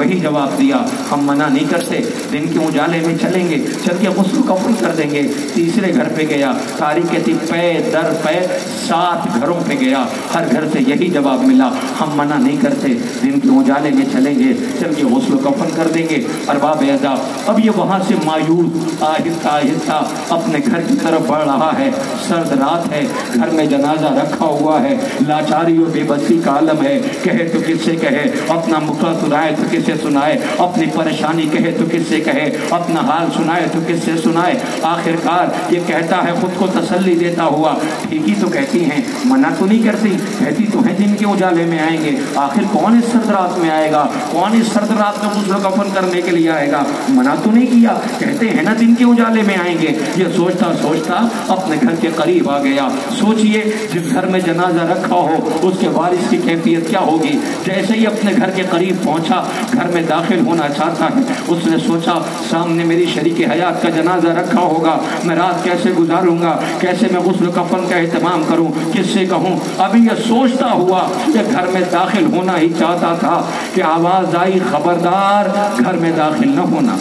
वही जवाब दिया, हम मना नहीं करते, दिन के उजाले में चलेंगे, चल के गुस्ल कफन कर देंगे। तीसरे घर पे गया, तारीख पे दर पे 7 घरों पे गया, हर घर से यही जवाब मिला, हम मना नहीं करते, दिन के उजाले में चलेंगे, चल के गुस्ल कफन कर देंगे। अरबाब अज़ाब, अब ये वहाँ से मायूस आहिस्ता आहिस्ता अपने घर की तरफ बढ़ रहा है। सर्द रात है, घर में जनाजा रखा हुआ है, लाचारी और बेबसी का आलम है, कहे तो किससे कहे, अपना मुखड़ा सुनाए तो किससे सुनाए, अपनी परेशानी कहे तो किससे कहे, अपना हाल सुनाए तो किससे सुनाए। आखिरकार ये कहता है, खुद को तसल्ली देता हुआ, ठीक ही तो कहती हैं, मना तो नहीं करती, कहती तो है दिन के उजाले में आएंगे, आखिर कौन इस सर्द रात में आएगा, कौन इस सर्द रात में गुस्ल कफन करने के लिए आएगा, मना तो नहीं किया, कहते हैं ना दिन के उजाले में आएंगे। ये सोचता सोचता अपने घर के करीब आ गया। सोचिए, जिस घर में जनाजा रखा हो उसके वारिस की कैफियत क्या होगी। जैसे ही अपने घर के करीब पहुंचा, घर में दाखिल होना चाहता है, उसने सोचा सामने मेरी शरीक हयात का जनाजा रखा होगा, मैं रात कैसे गुजारूंगा, कैसे मैं गुस्ल कफन का एहतमाम करूं, किससे कहूं। अभी ये सोचता हुआ कि घर में दाखिल होना ही चाहता था कि आवाज आई, खबरदार घर में दाखिल न होना,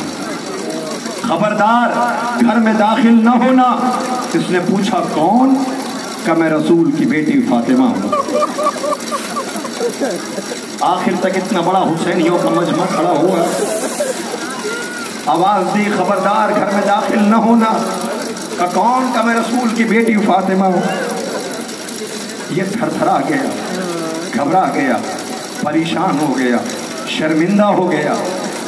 खबरदार घर में दाखिल न होना। इसने पूछा कौन? कि मैं रसूल की बेटी फातिमा हूँ। आखिर तक इतना बड़ा हुसैनियों का मजमा खड़ा हुआ, आवाज दी, खबरदार घर में दाखिल न होना। का कौन? का मैं रसूल की बेटी फातिमा हूँ। ये थरथरा गया, घबरा गया, परेशान हो गया, शर्मिंदा हो गया,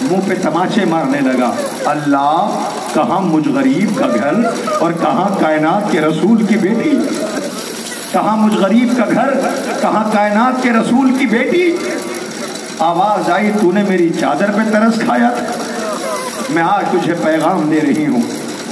मुंह पे तमाचे मारने लगा। अल्लाह, कहाँ मुझ गरीब का घर और कहाँ कायनात के रसूल की बेटी, कहाँ मुझ गरीब का घर, कहाँ कायनात के रसूल की बेटी। आवाज आई, तूने मेरी चादर पे तरस खाया था, मैं आज तुझे पैगाम दे रही हूँ,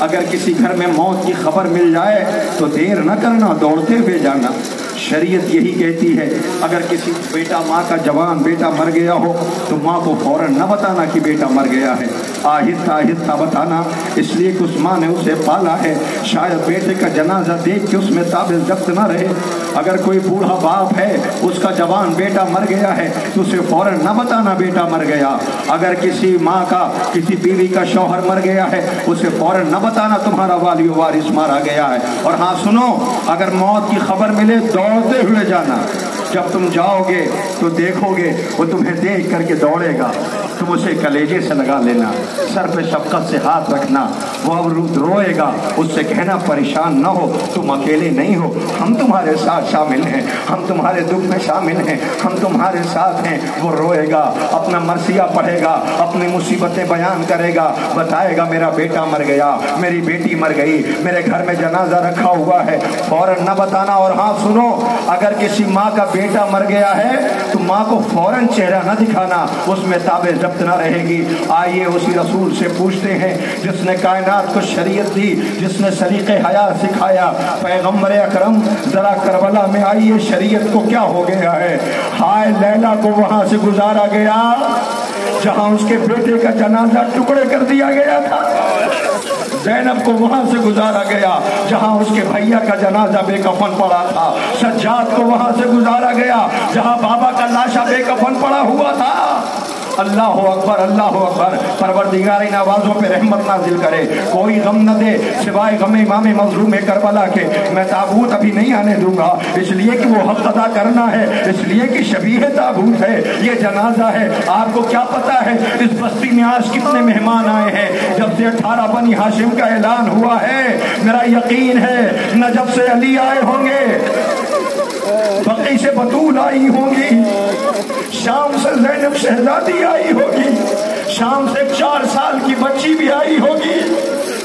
अगर किसी घर में मौत की खबर मिल जाए तो देर न करना, दौड़ते हुए जाना। शरीयत यही कहती है, अगर किसी बेटा, माँ का जवान बेटा मर गया हो तो माँ को फौरन न बताना कि बेटा मर गया है, आहिस्ता आहिस्ता बताना, इसलिए कि उस माँ ने उसे पाला है, शायद बेटे का जनाजा देख के उसमें ताबिज़ जब्त न रहे। अगर कोई बूढ़ा बाप है, उसका जवान बेटा मर गया है तो उसे फौरन न बताना बेटा मर गया। अगर किसी माँ का, किसी बीवी का शौहर मर गया है, उसे फौरन न बताना तुम्हारा वाली वारिस मारा गया है। और हाँ सुनो, अगर मौत की खबर मिले दौड़ते हुए जाना, जब तुम जाओगे तो देखोगे वो तुम्हें देख करके दौड़ेगा, तुम उसे कलेजे से लगा लेना, सर पे शफकत से हाथ रखना, वो अब रोएगा, उससे कहना परेशान न हो, तुम अकेले नहीं हो, हम तुम्हारे साथ शामिल हैं, हम तुम्हारे दुख में शामिल हैं, हम तुम्हारे साथ हैं। वो रोएगा, अपना मरसिया पढ़ेगा, अपनी मुसीबतें बयान करेगा, बताएगा मेरा बेटा मर गया, मेरी बेटी मर गई, मेरे घर में जनाजा रखा हुआ है, फौरन न बताना। और हाँ सुनो, अगर किसी माँ का बेटा मर गया है तो माँ को फौरन चेहरा न दिखाना, उसमें ताबे जब्त न रहेगी। आइए उसी रसूल से पूछते हैं जिसने कायनात को शरीयत दी, जिसने सलीक़े हयात सिखाया, पैगम्बर अकरम जरा करबला में आइए, शरीयत को क्या हो गया है। हाय, लैला को वहां से गुजारा गया जहां उसके बेटे का जनाजा टुकड़े कर दिया गया था, ज़ैनब को वहां से गुजारा गया जहां उसके भैया का जनाजा बेकफन पड़ा था, सज्जाद को वहां से गुजारा गया जहां बाबा का लाशा बेकफन पड़ा हुआ था। अल्लाह अकबर, अल्लाह अकबर। परवरदिगार इन आवाज़ों पे रहमत नाजिल करे, कोई गम न दे सिवाय गम इमाम मज़लूम करबला के। मैं ताबूत अभी नहीं आने दूंगा, इसलिए कि वो हक अदा करना है, इसलिए कि शबीह ताबूत है, ये जनाजा है। आपको क्या पता है इस बस्ती में आज कितने मेहमान आए हैं। जब से 18 बनी हाशिम का ऐलान हुआ है, मेरा यकीन है नजब से अली आए होंगे, बकी से बतूल आई होगी, शाम से ज़ैनब शहजादी आई होगी, शाम से 4 साल की बच्ची भी आई होगी,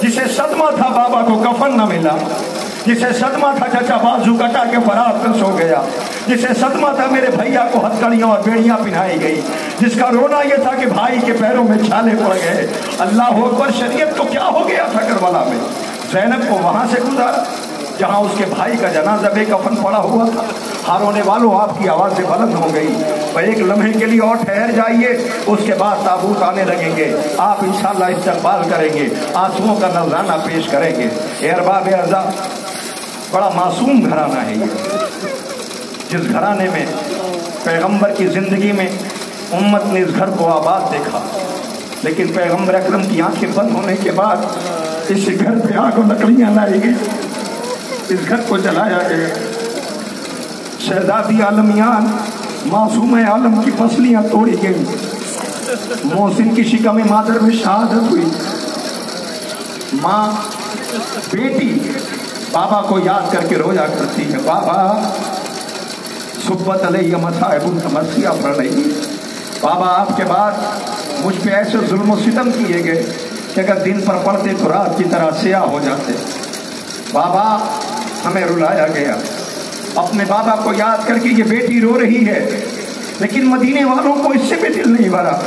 जिसे सदमा था बाबा को कफन न मिला, जिसे सदमा था चाचा बाजू कटा के फरार कर सो गया, जिसे सदमा था मेरे भैया को हथकड़ियां और बेड़ियां पिन्हाई गई, जिसका रोना यह था कि भाई के पैरों में छाले पड़ गए। अल्लाह अकबर। शरीयत को क्या हो गया था करबला में। ज़ैनब को वहां से गुजारा जहां उसके भाई का जनाजा बेकफन पड़ा हुआ था। हारोने वालों, आपकी आवाज़ें बुलंद हो गई, पर एक लम्हे के लिए और ठहर जाइए, उसके बाद ताबूत आने लगेंगे, आप इंशाअल्लाह इस्तकबाल करेंगे, आंसुओं का नजराना पेश करेंगे। ए अरबाब अर्ज़ा, बड़ा मासूम घराना है ये, जिस घराने में पैगंबर की ज़िंदगी में उम्मत ने इस घर को आबाद देखा, लेकिन पैगंबर अकरम की आंखें बंद होने के बाद इस घर पे आग और लकड़ियां लाई गई, इस घर को जलाया गया। शहजादी आलमियान मासूम आलम की पसलियां तोड़ी गई, मोहसिन की शिकम मादर में शहादत हुई। माँ बेटी बाबा को याद करके रोया करती है, बाबा सुब्बत अलैहि मसाइबुन तमस्सिया पड़ रही, बाबा आपके बाद मुझ पे ऐसे जुल्म सितम किए गए कि अगर दिन पर पड़ते तो रात की तरह स्याह हो जाते। बाबा हमें रुलाया गया। अपने बाबा को याद करके ये बेटी रो रही है, लेकिन मदीने वालों को इससे भी दिल नहीं भरा।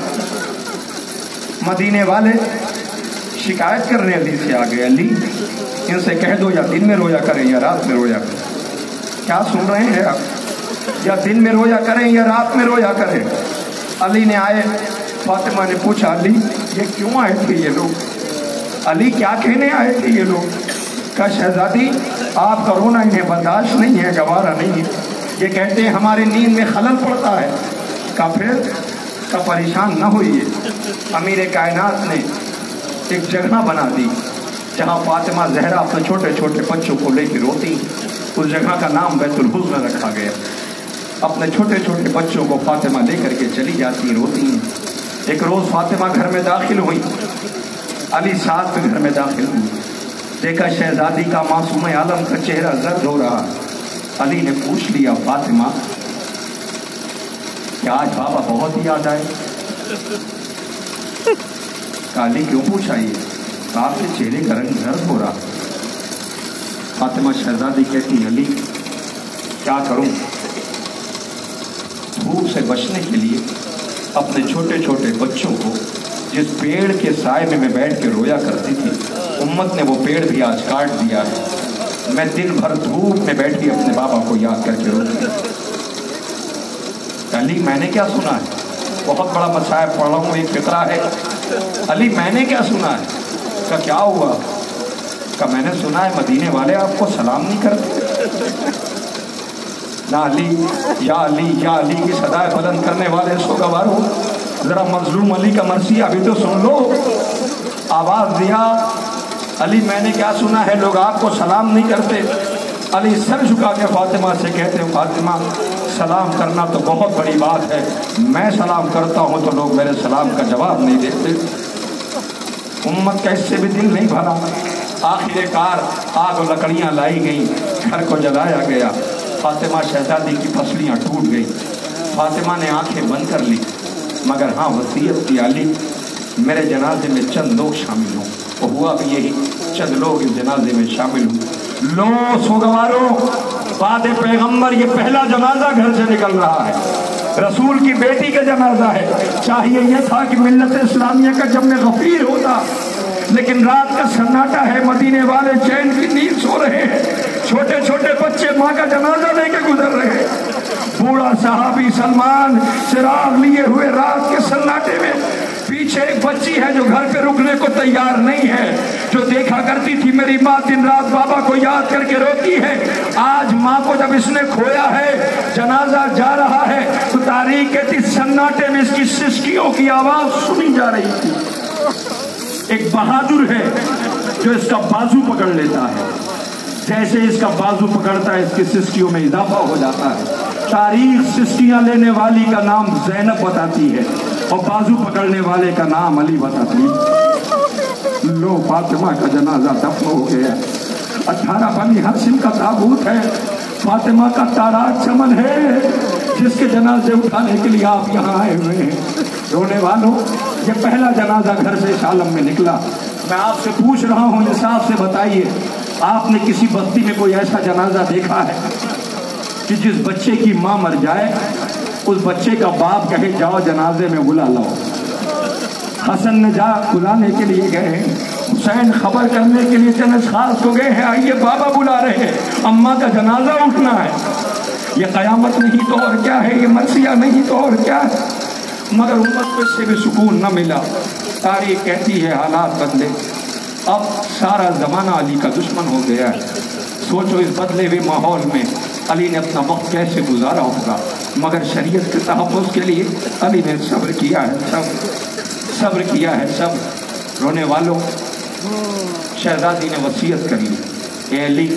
मदीने वाले शिकायत करने अली से आ गए, अली इनसे कह दो या दिन में रोया करें या रात में रोया करें। क्या सुन रहे हैं आप? या दिन में रोया करें या रात में रोया करें? अली ने आए, फातिमा ने पूछा, अली ये क्यों आए थे ये लोग? अली क्या कहने आए थे ये लोग? कहा शहजादी आपका रोना इन्हें बर्दाश्त नहीं है, गवारा नहीं है, ये कहते हैं हमारे नींद में खलल पड़ता है। कहा फिर? का परेशान न होइए, अमीर कायनात ने एक जगह बना दी जहाँ फातिमा जहरा अपने छोटे छोटे बच्चों को लेकर रोती। उस जगह का नाम बैतुल हुज़्न रखा गया। अपने छोटे छोटे बच्चों को फातिमा लेकर के चली जाती, रोती। एक रोज़ फातिमा घर में दाखिल हुई, अली साथ में घर में दाखिल हुई, देखा शहजादी का मासूम आलम का चेहरा जर्द हो रहा। अली ने पूछ लिया, फातिमा क्या आज बाबा बहुत ही याद आए? अली क्यों पूछा? ये आपके चेहरे का रंग जर्द हो रहा। फातिमा शहजादी कहती, अली क्या करूं, धूप से बचने के लिए अपने छोटे छोटे बच्चों को जिस पेड़ के साए में मैं बैठ के रोया करती थी, उम्मत ने वो पेड़ भी आज काट दिया है। मैं दिन भर धूप में बैठी अपने बाबा को याद करके रोती। अली मैंने क्या सुना है? बहुत बड़ा मसाइब पढ़ रहा हूँ, एक फिक्रा है। अली मैंने क्या सुना है? का क्या हुआ? का मैंने सुना है मदीने वाले आपको सलाम नहीं करते। ना अली या अली या अली की सदाएं बुलंद करने वाले सोगवार हो, जरा मजलूम अली का मरसिया भी तो सुन लो। आवाज दिया, अली मैंने क्या सुना है, लोग आपको सलाम नहीं करते। अली सर झुका के फातिमा से कहते हैं, फातिमा सलाम करना तो बहुत बड़ी बात है, मैं सलाम करता हूँ तो लोग मेरे सलाम का जवाब नहीं देते। उम्मत का इससे भी दिल नहीं भरा। आखिरकार आग और लकड़ियाँ लाई गई, घर को जलाया गया। फातिमा शहजादी की पसलियाँ टूट गई। फातिमा ने आंखें बंद कर ली, मगर हाँ वसीयत की, अली मेरे जनाजे में चंद लोग शामिल हों। तो हुआ भी यही, चंद लोग इस जनाजे में शामिल हुए। लो सोगवारों, बाद पैगंबर ये पहला जनाजा घर से निकल रहा है, रसूल की बेटी का जनाजा है। चाहिए यह था कि मिल्लत इस्लामिया का जब में गफीर होता, लेकिन रात का सन्नाटा है, मदीने वाले चैन की नींद सो रहे हैं, छोटे छोटे बच्चे माँ का जनाजा लेके गुजर रहे हैं। बूढ़ा साहबी सलमान चिराग लिए हुए रात के सन्नाटे में, पीछे एक बच्ची है जो घर पे रुकने को तैयार नहीं है, जो देखा करती थी मेरी माँ दिन रात बाबा को याद करके रोती है। आज माँ को जब इसने खोया है, जनाजा जा रहा है, तो तारीख कहती सन्नाटे में इसकी सिसकियों की आवाज सुनी जा रही थी। एक बहादुर है जो इसका बाजू पकड़ लेता है, जैसे इसका बाजू पकड़ता है इसकी सिसकियों में इजाफा हो जाता है। तारीख सिसकियां लेने वाली का नाम ज़ैनब बताती है और बाजू पकड़ने वाले का नाम अली बताती है। लो फातिमा का जनाजा दफन हो गया। 18 बनी हाशिम का ताबूत है, फातिमा का ताराज चमन है, जिसके जनाजे उठाने के लिए आप यहाँ आए हुए हैं। रोने वालों, ये पहला जनाजा घर से इस आलम में निकला। मैं आपसे पूछ रहा हूँ, इंसाफ से बताइए, आपने किसी बस्ती में कोई ऐसा जनाजा देखा है कि जिस बच्चे की माँ मर जाए, उस बच्चे का बाप कहे जाओ जनाजे में बुला लाओ? हसन ने जा बुलाने के लिए गए, हुसैन खबर करने के लिए चंद खास को गए हैं, आइए बाबा बुला रहे हैं, अम्मा का जनाजा उठना है। ये कयामत नहीं तो और क्या है, ये मरसिया नहीं तो और क्या है। मगर उम्मत को इससे भी सुकून न मिला। तारीख कहती है हालात बदले, अब सारा ज़माना अली का दुश्मन हो गया है। सोचो इस बदले हुए माहौल में अली ने अपना वक्त कैसे गुजारा होगा। مگر شریعت کے تحفظ کے لیے علی نے صبر کیا ہے، صبر کیا ہے، رونے والوں، شہزادی نے وصیت کری، اے علی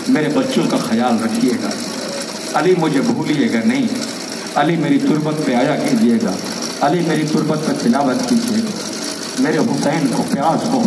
میرے بچوں کا خیال رکھیے گا، علی مجھے بھولیے گا نہیں، علی میری تربت پہ آیا کیجیے گا، علی میری تربت پہ تلاوت کیجیے گا، میرے حسین کو پیاس ہو